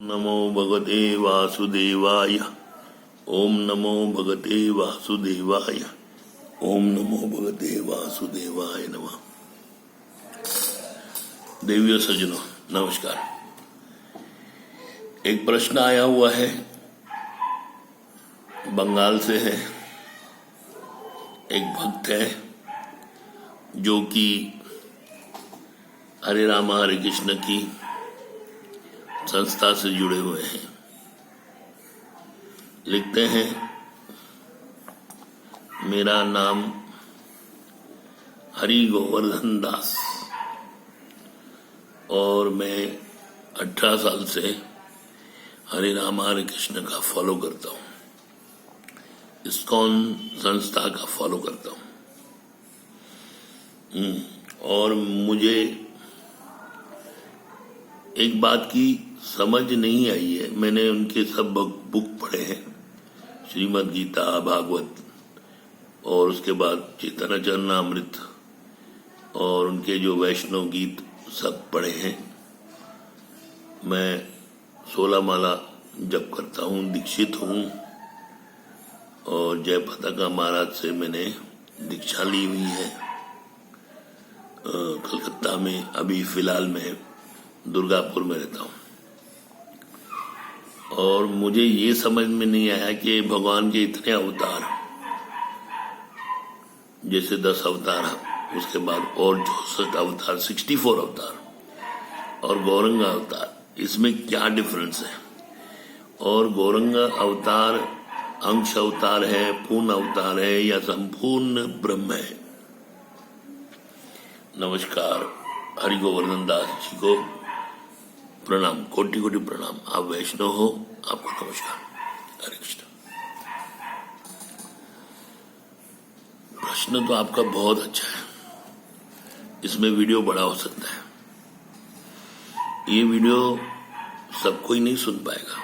नमो भगवते वासुदेवाय। ओम नमो भगवते वासुदेवाय। ओम नमो भगवते वासुदेवाय नमः। देवियों सज्जनों नमस्कार। एक प्रश्न आया हुआ है, बंगाल से है। एक भक्त है जो कि हरे राम हरे कृष्ण की संस्था से जुड़े हुए हैं। लिखते हैं, मेरा नाम हरि गोवर्धन दास और मैं 18 साल से हरे राम हरे कृष्ण का फॉलो करता हूँ, इस्कॉन संस्था का फॉलो करता हूँ। और मुझे एक बात की समझ नहीं आई है। मैंने उनके सब बुक पढ़े हैं, श्रीमद् गीता, भागवत और उसके बाद चैतन्य चरणामृत और उनके जो वैष्णव गीत सब पढ़े हैं। मैं 16 माला जप करता हूँ, दीक्षित हूँ और जय पताका महाराज से मैंने दीक्षा ली हुई है कलकत्ता में। अभी फिलहाल मैं दुर्गापुर में रहता हूँ। और मुझे ये समझ में नहीं आया कि भगवान के इतने अवतार, जैसे 10 अवतार, उसके बाद और 64 अवतार, 64 अवतार और गौरंग अवतार, इसमें क्या डिफरेंस है? और गौरंग अवतार अंश अवतार है, पूर्ण अवतार है या संपूर्ण ब्रह्म है? नमस्कार। हरि गोवर्धन दास जी को प्रणाम, कोटि कोटि प्रणाम। आप वैष्णव हो, आपको नमस्कार। हरे कृष्ण। प्रश्न तो आपका बहुत अच्छा है, इसमें वीडियो बड़ा हो सकता है। ये वीडियो सब कोई नहीं सुन पाएगा।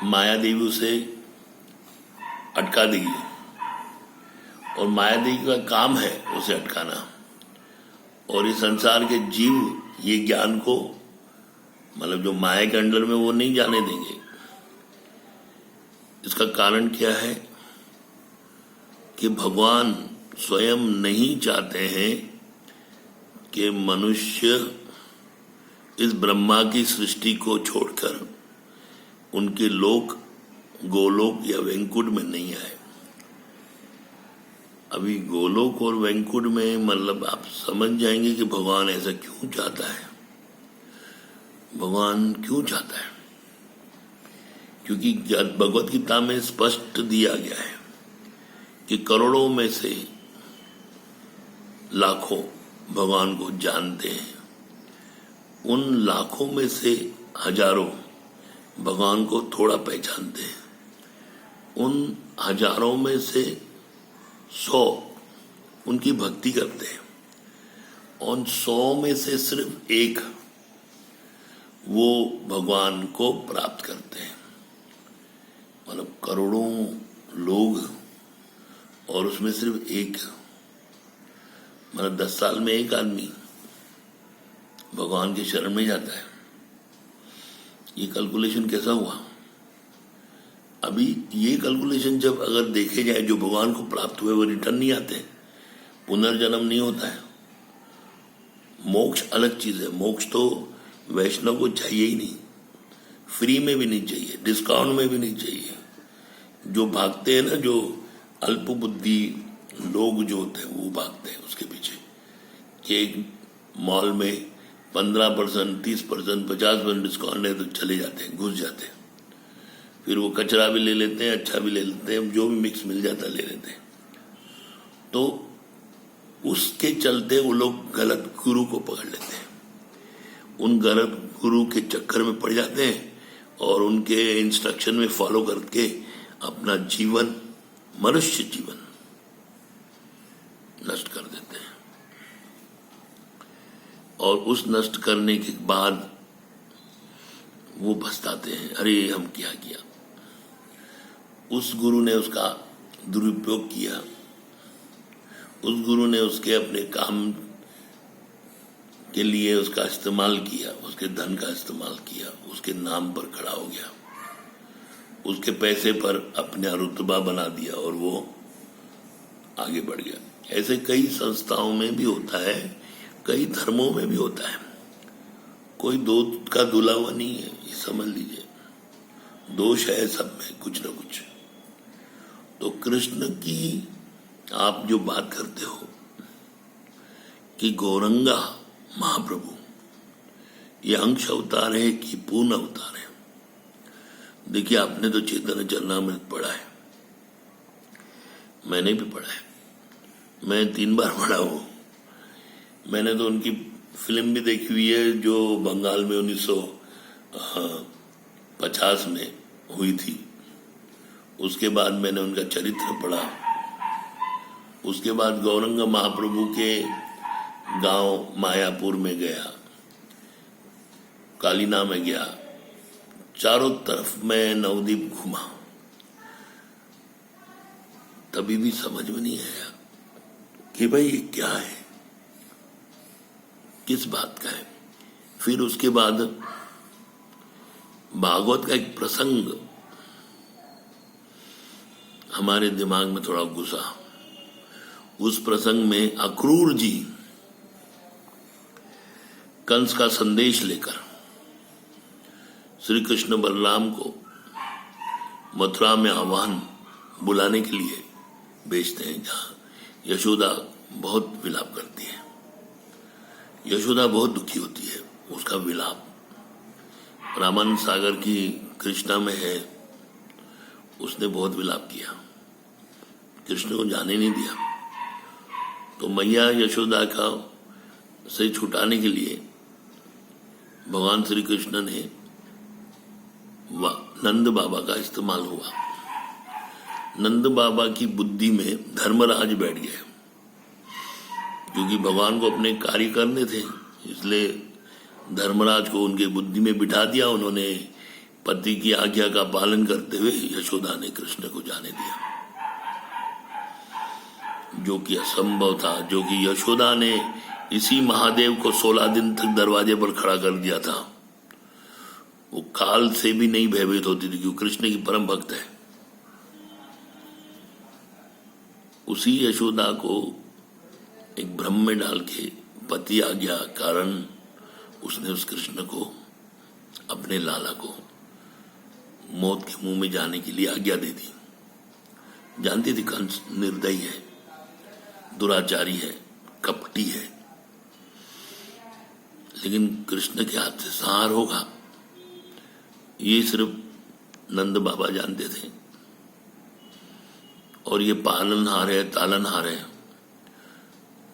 माया देवी उसे अटका देगी और माया देवी का काम है उसे अटकाना। और इस संसार के जीव ये ज्ञान को, मतलब जो माया के अंडर में, वो नहीं जाने देंगे। इसका कारण क्या है कि भगवान स्वयं नहीं चाहते हैं कि मनुष्य इस ब्रह्मा की सृष्टि को छोड़कर उनके लोक, गोलोक या वैकुंठ में नहीं आए। अभी गोलोक और वैकुंठ में, मतलब आप समझ जाएंगे कि भगवान ऐसा क्यों चाहता है। भगवान क्यों चाहता है? क्योंकि भगवत गीता में स्पष्ट दिया गया है कि करोड़ों में से लाखों भगवान को जानते हैं, उन लाखों में से हजारों भगवान को थोड़ा पहचानते हैं, उन हजारों में से 100 उनकी भक्ति करते हैं, और 100 में से सिर्फ एक वो भगवान को प्राप्त करते हैं। मतलब करोड़ों लोग और उसमें सिर्फ एक, मतलब 10 साल में एक आदमी भगवान के शरण में जाता है। ये कैलकुलेशन कैसा हुआ? अभी ये कैलकुलेशन जब अगर देखे जाए, जो भगवान को प्राप्त हुए वो रिटर्न नहीं आते, पुनर्जन्म नहीं होता है। मोक्ष अलग चीज है। मोक्ष तो वैष्णव को चाहिए ही नहीं, फ्री में भी नहीं चाहिए, डिस्काउंट में भी नहीं चाहिए। जो भागते हैं ना, जो अल्प बुद्धि लोग जो होते हैं वो भागते हैं उसके पीछे कि एक मॉल में 15%, 30%, 50% डिस्काउंट है तो चले जाते हैं, घुस जाते हैं। फिर वो कचरा भी ले लेते हैं, अच्छा भी ले लेते हैं, जो भी मिक्स मिल जाता ले लेते हैं। तो उसके चलते वो लोग गलत गुरु को पकड़ लेते हैं, उन गलत गुरु के चक्कर में पड़ जाते हैं और उनके इंस्ट्रक्शन में फॉलो करके अपना जीवन, मनुष्य जीवन नष्ट कर देते हैं। और उस नष्ट करने के बाद वो पछताते हैं, अरे हम क्या किया। उस गुरु ने उसका दुरुपयोग किया, उस गुरु ने उसके अपने काम के लिए उसका इस्तेमाल किया, उसके धन का इस्तेमाल किया, उसके नाम पर खड़ा हो गया, उसके पैसे पर अपना रुतबा बना दिया और वो आगे बढ़ गया। ऐसे कई संस्थाओं में भी होता है, कई धर्मों में भी होता है। कोई दूध का धुला हुआ नहीं है, ये समझ लीजिए। दोष है सब में कुछ न कुछ। तो कृष्ण की आप जो बात करते हो कि गौरंगा महाप्रभु ये अंश अवतार है कि पूर्ण अवतार है? देखिए, आपने तो चैतन्य चरणामृत पढ़ा है, मैंने भी पढ़ा है, मैं 3 बार पढ़ा हूं। मैंने तो उनकी फिल्म भी देखी हुई है जो बंगाल में 1950 में हुई थी। उसके बाद मैंने उनका चरित्र पढ़ा। उसके बाद गौरंगा महाप्रभु के गांव मायापुर में गया, कालीना में गया, चारों तरफ मैं नवद्वीप घूमा, तभी भी समझ में नहीं आया कि भाई ये क्या है, किस बात का है। फिर उसके बाद भागवत का एक प्रसंग हमारे दिमाग में थोड़ा घुसा। उस प्रसंग में अक्रूर जी कंस का संदेश लेकर श्री कृष्ण बलराम को मथुरा में आह्वान बुलाने के लिए भेजते हैं, जहां यशोदा बहुत विलाप करती है। यशोदा बहुत दुखी होती है, उसका विलाप रामानंद सागर की कृष्णा में है। उसने बहुत विलाप किया, कृष्ण को जाने नहीं दिया। तो मैया यशोदा का से छुटाने के लिए भगवान श्री कृष्ण ने नंद बाबा का इस्तेमाल हुआ। नंद बाबा की बुद्धि में धर्मराज बैठ गए, क्योंकि भगवान को अपने कार्य करने थे, इसलिए धर्मराज को उनके बुद्धि में बिठा दिया। उन्होंने पति की आज्ञा का पालन करते हुए यशोदा ने कृष्ण को जाने दिया, जो कि असंभव था, जो कि यशोदा ने इसी महादेव को 16 दिन तक दरवाजे पर खड़ा कर दिया था। वो काल से भी नहीं भयभीत होती थी, क्योंकि कृष्ण की परम भक्त है। उसी यशोदा को एक भ्रम में डाल के पति आज्ञा कारण उसने उस कृष्ण को, अपने लाला को मौत के मुंह में जाने के लिए आज्ञा दे दी। जानती थी कंस निर्दयी है, दुराचारी है, कपटी है, लेकिन कृष्ण के हाथ से संहार होगा ये सिर्फ नंद बाबा जानते थे। और ये पालनहार है, तालनहार है,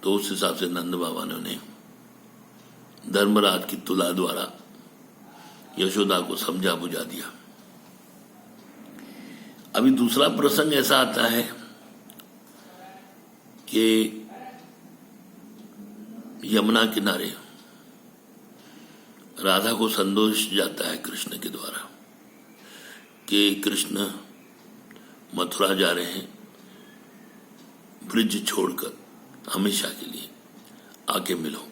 तो उस हिसाब से नंद बाबा ने उन्हें धर्मराज की तुला द्वारा यशोदा को समझा बुझा दिया। अभी दूसरा प्रसंग ऐसा आता है कि यमुना किनारे राधा को संदेश जाता है कृष्ण के द्वारा कि कृष्ण मथुरा जा रहे हैं, ब्रिज छोड़कर हमेशा के लिए आके मिलो।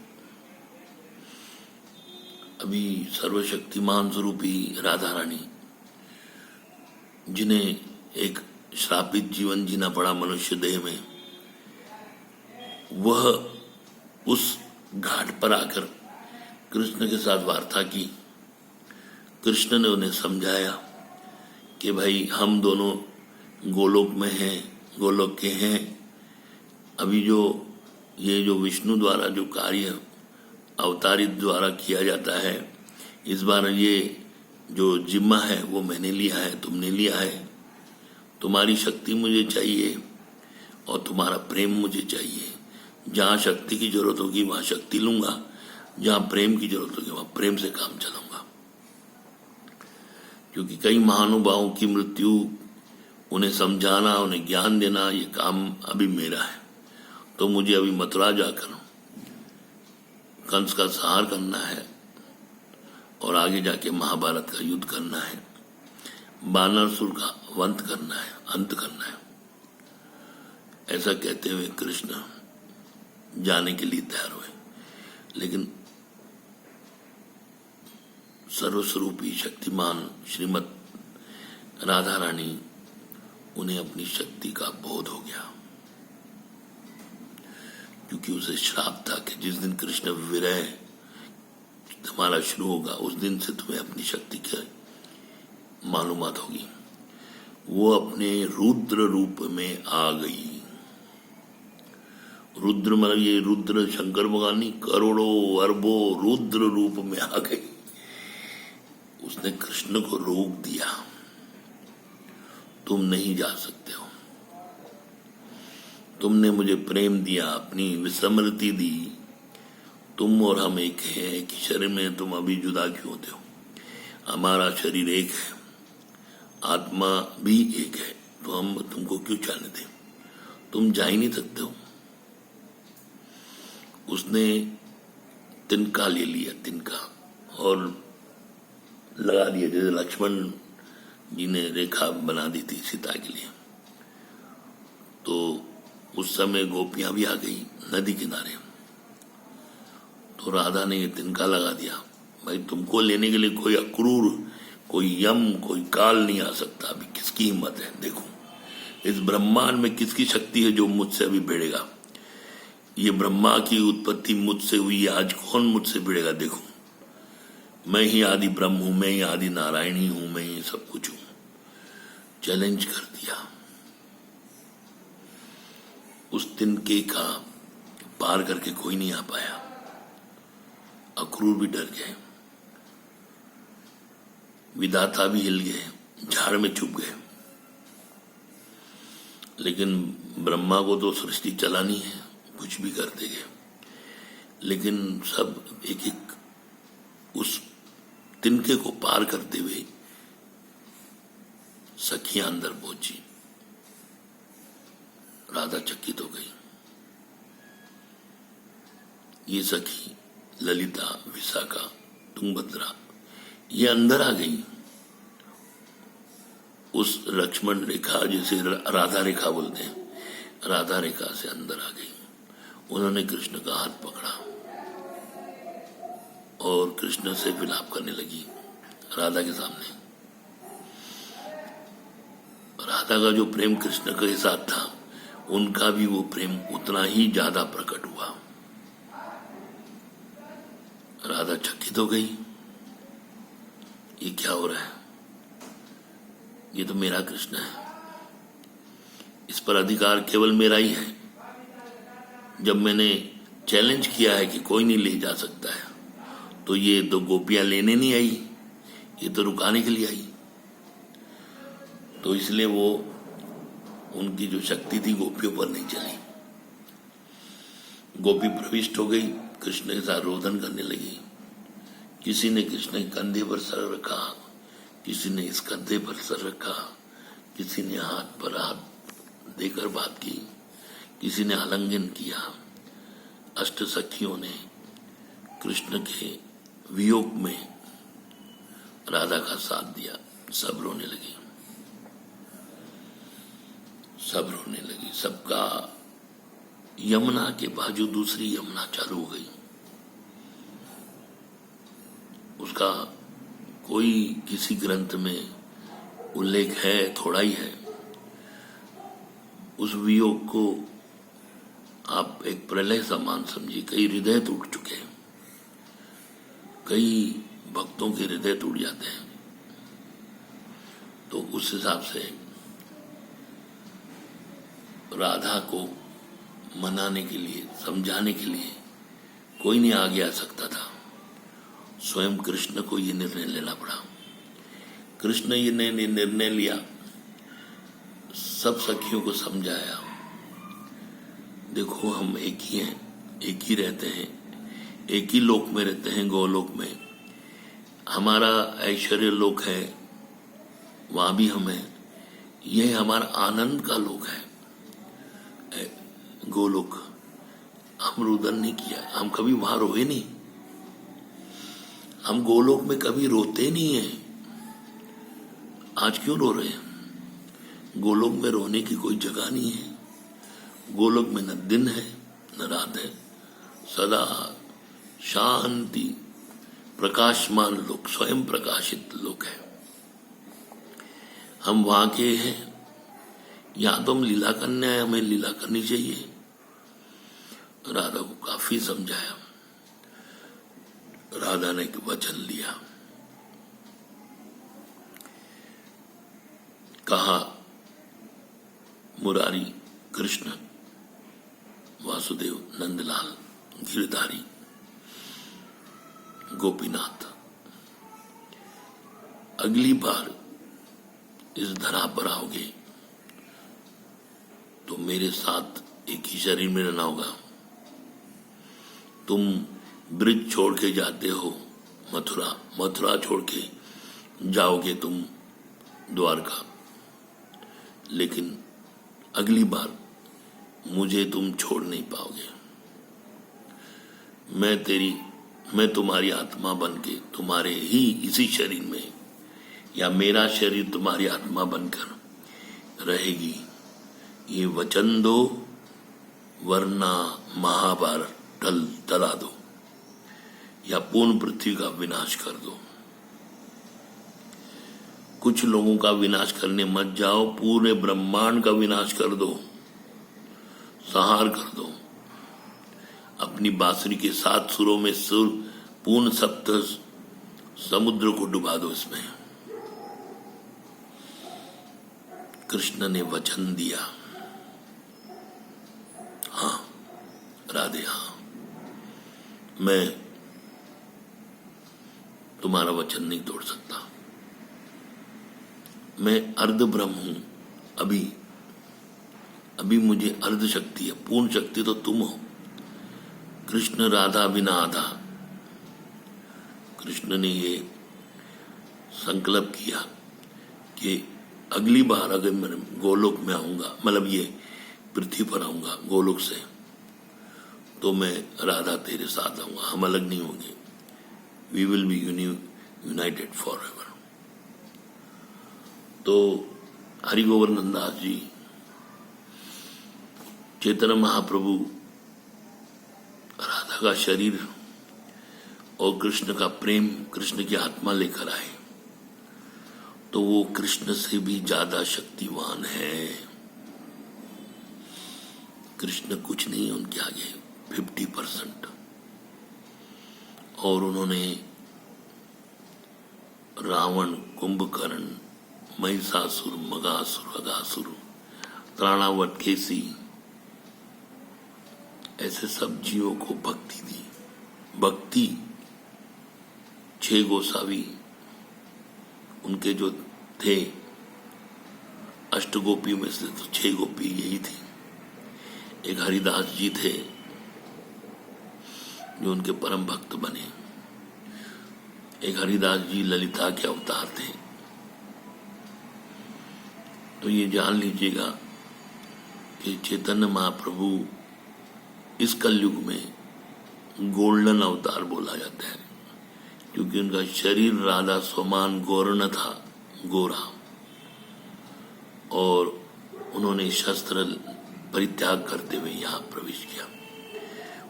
अभी सर्वशक्तिमान स्वरूपी राधा रानी, जिन्हें एक श्रापित जीवन जीना पड़ा मनुष्य देह में, वह उस घाट पर आकर कृष्ण के साथ वार्ता की। कृष्ण ने उन्हें समझाया कि भाई हम दोनों गोलोक में हैं, गोलोक के हैं। अभी जो विष्णु द्वारा जो कार्य अवतारित द्वारा किया जाता है, इस बार ये जो जिम्मा है वो मैंने लिया है, तुमने लिया है। तुम्हारी शक्ति मुझे चाहिए और तुम्हारा प्रेम मुझे चाहिए। जहाँ शक्ति की जरूरत होगी वहाँ शक्ति लूंगा, जहाँ प्रेम की जरूरत होगी वहाँ प्रेम से काम चलाऊंगा। क्योंकि कई महानुभावों की मृत्यु, उन्हें समझाना, उन्हें ज्ञान देना, ये काम अभी मेरा है। तो मुझे अभी मथुरा जाकर कंस का संहार करना है और आगे जाके महाभारत का युद्ध करना है, बानरसुर का अंत करना है। ऐसा कहते हुए कृष्ण जाने के लिए तैयार हुए। लेकिन सर्वस्वरूपी शक्तिमान श्रीमद राधा रानी, उन्हें अपनी शक्ति का बोध हो गया, क्योंकि उसे श्राप था कि जिस दिन कृष्ण विरह तुम्हारा शुरू होगा उस दिन से तुम्हें अपनी शक्ति की मालूमात होगी। वो अपने रुद्र रूप में आ गई। रुद्र मतलब ये रुद्र शंकर भगवान नहीं, करोड़ों अरबों रुद्र रूप में आ गई। उसने कृष्ण को रोक दिया, तुम नहीं जा सकते हो, तुमने मुझे प्रेम दिया, अपनी विस्मृति दी, तुम और हम एक हैं, एक ही शरीर में, तुम अभी जुदा क्यों होते हो? हमारा शरीर एक है, आत्मा भी एक है, तो हम तुमको क्यों जाने दें? तुम जा ही नहीं सकते हो। उसने तिनका ले लिया, तिनका, और लगा दिया, जैसे लक्ष्मण जी ने रेखा बना दी थी सीता के लिए। तो उस समय गोपियां भी आ गई नदी किनारे, तो राधा ने ये तिनका लगा दिया, भाई तुमको लेने के लिए कोई अक्रूर, कोई यम, कोई काल नहीं आ सकता। अभी किसकी हिम्मत है? देखो इस ब्रह्मांड में किसकी शक्ति है जो मुझसे अभी भिड़ेगा? ये ब्रह्मा की उत्पत्ति मुझसे हुई है, आज कौन मुझसे भिड़ेगा? देखो मैं ही आदि ब्रह्म हूं, मैं ही आदि नारायणी हूं, मैं ही सब कुछ हूं। चैलेंज कर दिया। उस तिनके का पार करके कोई नहीं आ पाया। अक्रूर भी डर गए, विधाता भी हिल गए, झाड़ में छुप गए। लेकिन ब्रह्मा को तो सृष्टि चलानी है, कुछ भी कर देंगे। लेकिन सब एक एक उस तिनके को पार करते हुए सखियां अंदर पहुंची। राधा चकित हो गई। ये सखी ललिता, विशाखा, तुंगभद्रा ये अंदर आ गई। उस लक्ष्मण रेखा, जिसे राधा रेखा बोलते हैं, राधा रेखा से अंदर आ गई। उन्होंने कृष्ण का हाथ पकड़ा और कृष्ण से विलाप करने लगी राधा के सामने। राधा का जो प्रेम कृष्ण के साथ था, उनका भी वो प्रेम उतना ही ज्यादा प्रकट हुआ। राधा चकित हो गई, ये क्या हो रहा है? ये तो मेरा कृष्ण है, इस पर अधिकार केवल मेरा ही है। जब मैंने चैलेंज किया है कि कोई नहीं ले जा सकता है, तो ये तो गोपियां लेने नहीं आई, ये तो रुकाने के लिए आई। तो इसलिए वो उनकी जो शक्ति थी गोपियों पर नहीं चली। गोपी प्रविष्ट हो गई, कृष्ण के साथ रोदन करने लगी। किसी ने कृष्ण के कंधे पर सर रखा, किसी ने इस कंधे पर सर रखा, किसी ने हाथ पर हाथ देकर बात की, किसी ने आलिंगन किया। अष्ट सखियों ने कृष्ण के वियोग में राधा का साथ दिया। सब रोने लगी, सब रोने लगी। सबका यमुना के बाजू दूसरी यमुना चालू हो गई। उसका कोई किसी ग्रंथ में उल्लेख है, थोड़ा ही है। उस वियोग को आप एक प्रलय समान समझिए। कई हृदय टूट चुके हैं, कई भक्तों के हृदय टूट जाते हैं। तो उस हिसाब से राधा को मनाने के लिए, समझाने के लिए कोई नहीं आगे आ सकता था। स्वयं कृष्ण को ये निर्णय लेना पड़ा। कृष्ण ये निर्णय लिया, सब सखियों को समझाया, देखो हम एक ही हैं, एक ही रहते हैं, एक ही लोक में रहते हैं, गोलोक में। हमारा ऐश्वर्य लोक है, वहां भी हम हैं। यह हमारा आनंद का लोक है, गोलोक। हम रुदन नहीं किया, हम कभी वहां रोए नहीं। हम गोलोक में कभी रोते नहीं हैं। आज क्यों रो रहे हैं? गोलोक में रोने की कोई जगह नहीं है। गोलोक में न दिन है न रात है, सदा शांति, प्रकाशमान लोक, स्वयं प्रकाशित लोक है। हम वहां के हैं, यहां तो हम लीला करने आए, हमें लीला करनी चाहिए। राधा को काफी समझाया, राधा ने एक वचन लिया, कहा मुरारी, कृष्ण, वासुदेव, नंदलाल, गिरधारी, गोपीनाथ, अगली बार इस धरा पर आओगे तो मेरे साथ एक ही शरीर में रहना होगा। तुम ब्रिज छोड़ के जाते हो मथुरा, मथुरा छोड़ के जाओगे तुम द्वारका, लेकिन अगली बार मुझे तुम छोड़ नहीं पाओगे। मैं तुम्हारी आत्मा बनके तुम्हारे ही इसी शरीर में, या मेरा शरीर तुम्हारी आत्मा बनकर रहेगी, ये वचन दो, वरना महाभारत टला दो या पूर्ण पृथ्वी का विनाश कर दो। कुछ लोगों का विनाश करने मत जाओ, पूरे ब्रह्मांड का विनाश कर दो, संहार कर दो। अपनी बांसुरी के 7 सुरों में सुर पूर्ण सप्त समुद्र को डुबा दो इसमें। कृष्ण ने वचन दिया, हाँ राधे, हाँ मैं तुम्हारा वचन नहीं तोड़ सकता। मैं अर्ध ब्रह्म हूं, अभी मुझे अर्ध शक्ति है, पूर्ण शक्ति तो तुम हो। कृष्ण राधा बिना आधा। कृष्ण ने ये संकल्प किया कि अगली बार अगर मैं गोलोक में आऊंगा, मतलब ये पृथ्वी पर आऊंगा गोलोक से, तो मैं राधा तेरे साथ आऊंगा, हम अलग नहीं होंगे। We will be united forever. तो हरि गोवर्धन दास जी, चैतन्य महाप्रभु राधा का शरीर और कृष्ण का प्रेम, कृष्ण की आत्मा लेकर आए, तो वो कृष्ण से भी ज्यादा शक्तिवान है। कृष्ण कुछ नहीं है उनके आगे, 50%। और उन्होंने रावण, कुंभकर्ण, महिषासुर, मगासुर, अगासुर, त्राणावत, केसी, ऐसे सब जीवों को भक्ति दी। भक्ति 6 गोसावी उनके जो थे, अष्टगोपी में से तो 6 गोपी यही थी। एक हरिदास जी थे जो उनके परम भक्त बने। एक हरिदास जी ललिता के अवतार थे। तो ये जान लीजिएगा कि चैतन्य महाप्रभु इस कलयुग में गोल्डन अवतार बोला जाता है, क्योंकि उनका शरीर राधा समान गौर्ण था, गोरा, और उन्होंने शस्त्र परित्याग करते हुए यहां प्रवेश किया।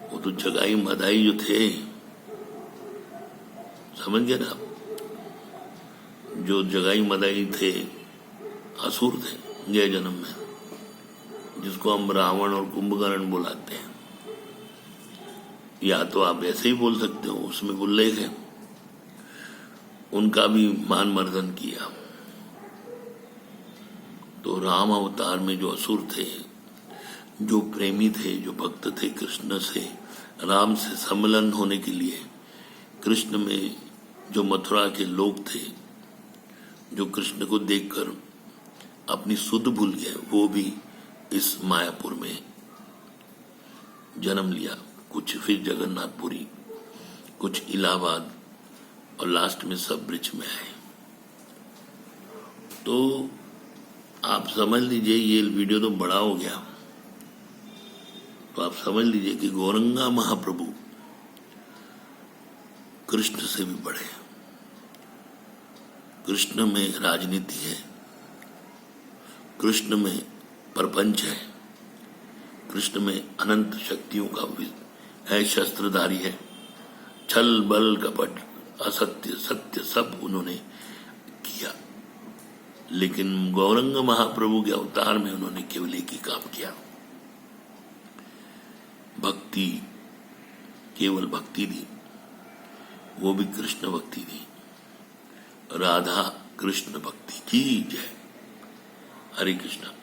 वो तो जगाई मदाई जो थे, समझ गए ना, जो जगाई मदाई थे असुर थे जय जन्म में, जिसको हम रावण और कुंभकर्ण बुलाते हैं। या तो आप ऐसे ही बोल सकते हो, उसमें उल्लेख है। उनका भी मान मर्दन किया। तो राम अवतार में जो असुर थे, जो प्रेमी थे, जो भक्त थे कृष्ण से, राम से सम्मिलन होने के लिए, कृष्ण में जो मथुरा के लोग थे, जो कृष्ण को देखकर अपनी सुध भूल गए, वो भी इस मायापुर में जन्म लिया। कुछ फिर जगन्नाथपुरी, कुछ इलाहाबाद, और लास्ट में सब ब्रिज में आए। तो आप समझ लीजिए, ये वीडियो तो बड़ा हो गया, तो आप समझ लीजिए कि गौरंगा महाप्रभु कृष्ण से भी बड़े हैं। कृष्ण में राजनीति है, कृष्ण में प्रपंच है, कृष्ण में अनंत शक्तियों का है, शस्त्रधारी है, छल बल कपट असत्य सत्य सब उन्होंने किया, लेकिन गौरंग महाप्रभु के अवतार में उन्होंने केवल एक ही काम किया, भक्ति, केवल भक्ति दी, वो भी कृष्ण भक्ति दी। राधा कृष्ण भक्ति की जय। हरे कृष्णा।